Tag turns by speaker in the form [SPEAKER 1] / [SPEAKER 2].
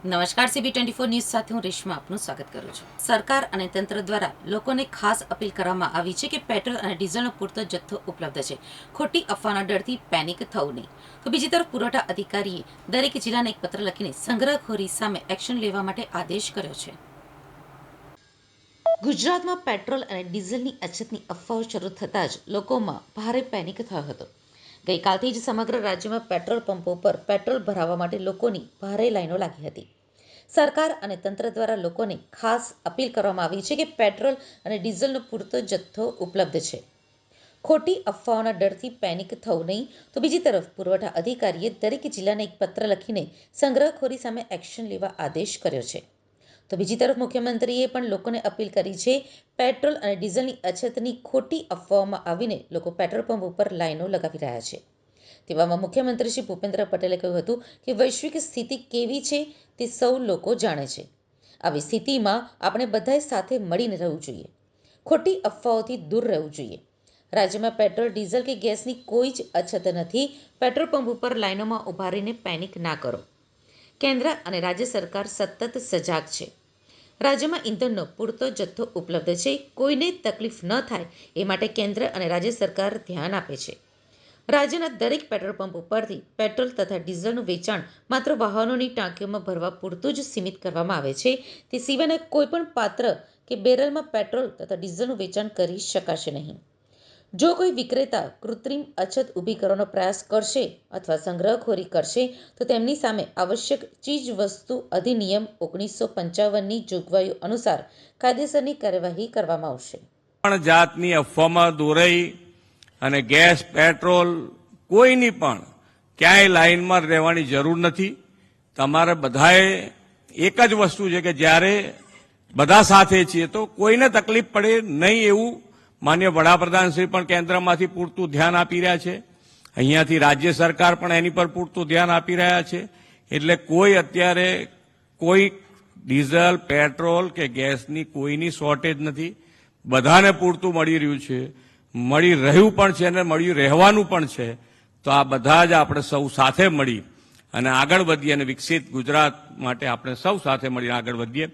[SPEAKER 1] નમસ્કાર CB24 news સાથે હું રેશમા આપનું સ્વાગત કરું છું। સરકાર અને તંત્ર દ્વારા લોકોને ખાસ અપીલ કરવામાં આવી છે કે પેટ્રોલ અને ડીઝલનો પૂરતો જથ્થો ઉપલબ્ધ છે, ખોટી અફવાના ડરથી પેનિક થવું નહીં। તો બીજી તરફ પુરવઠા અધિકારીએ દરેક જિલ્લાને એક પત્ર લખીને સંગ્રહખોરી સામે એક્શન લેવા માટે આદેશ કર્યો છે। ગુજરાતમાં પેટ્રોલ અને ડીઝલની અછતની અફવાઓ શરૂ થતાં જ લોકોમાં ભારે પેનિક થયો હતો। ગઈકાલથી જ સમગ્ર રાજ્યમાં પેટ્રોલ પંપો પર પેટ્રોલ ભરાવવા માટે લોકોની ભારે લાઈનો લાગી હતી। સરકાર અને તંત્ર દ્વારા લોકોને ખાસ અપીલ કરવામાં આવી છે કે પેટ્રોલ અને ડીઝલનો પૂરતો જથ્થો ઉપલબ્ધ છે, ખોટી અફવાઓના ડરથી પેનિક થવું નહીં। તો બીજી તરફ પુરવઠા અધિકારીએ દરેક જિલ્લાને એક પત્ર લખીને સંગ્રહખોરી સામે એક્શન લેવા આદેશ કર્યો છે। તો બીજી તરફ મુખ્યમંત્રીએ પણ લોકોને અપીલ કરી છે, પેટ્રોલ અને ડીઝલની અછતની ખોટી અફવાઓમાં આવીને લોકો પેટ્રોલ પંપ ઉપર લાઈનો લગાવી રહ્યા છે। તેવામાં મુખ્યમંત્રી શ્રી ભૂપેન્દ્ર પટેલે કહ્યું હતું કે વૈશ્વિક સ્થિતિ કેવી છે તે સૌ લોકો જાણે છે। આવી સ્થિતિમાં આપણે બધાએ સાથે મળીને રહેવું જોઈએ, ખોટી અફવાઓથી દૂર રહેવું જોઈએ। રાજ્યમાં પેટ્રોલ, ડીઝલ કે ગેસની કોઈ જ અછત નથી। પેટ્રોલ પંપ ઉપર લાઈનોમાં ઊભા રહીને પેનિક ના કરો। કેન્દ્ર અને રાજ્ય સરકાર સતત સજાગ છે। રાજ્યમાં ઇંધણનો પૂરતો જથ્થો ઉપલબ્ધ છે, કોઈને તકલીફ ન થાય એ માટે કેન્દ્ર અને રાજ્ય સરકાર ધ્યાન આપે છે। રાજ્યના દરેક પેટ્રોલ પંપ ઉપરથી પેટ્રોલ તથા ડીઝલનું વેચાણ માત્ર વાહનોની ટાંકીઓમાં ભરવા પૂરતું જ સીમિત કરવામાં આવે છે। તે સિવાયના કોઈપણ પાત્ર કે બેરલમાં પેટ્રોલ તથા ડીઝલનું વેચાણ કરી શકાશે નહીં। જો કોઈ વિક્રેતા કૃત્રિમ અછત ઊભી કરવાનો પ્રયાસ કરશે અથવા સંગ્રહખોરી કરશે તો તેમની સામે આવશ્યક ચીજવસ્તુ અધિનિયમ 1955ની જોગવાઈઓ અનુસાર કાયદેસરની કાર્યવાહી કરવામાં આવશે।
[SPEAKER 2] પણ જાતની અફવામાં દોરાઈ અને ગેસ, પેટ્રોલ કોઈની પણ ક્યાંય લાઈનમાં રહેવાની જરૂર નથી। તમારે બધાએ એક જ વસ્તુ છે કે જ્યારે બધા સાથે છીએ તો કોઈને તકલીફ પડે નહીં એવું માન્ય વડાપ્રધાન શ્રી પણ કેન્દ્રમાંથી પૂરતું ધ્યાન આપી રહ્યા છે। અહીંયાથી રાજ્ય સરકાર પણ એની પર પૂરતું ધ્યાન આપી રહ્યા છે। એટલે કોઈ અત્યારે કોઈ ડીઝલ, પેટ્રોલ કે ગેસની કોઈની શોર્ટેજ નથી। બધાને પૂરતું મળી રહ્યું છે, મળી રહ્યું પણ છે અને મળી રહેવાનું પણ છે। તો આ બધા જ આપણે સૌ સાથે મળી અને આગળ વધીએ અને વિકસિત ગુજરાત માટે આપણે સૌ સાથે મળીને આગળ વધીએ।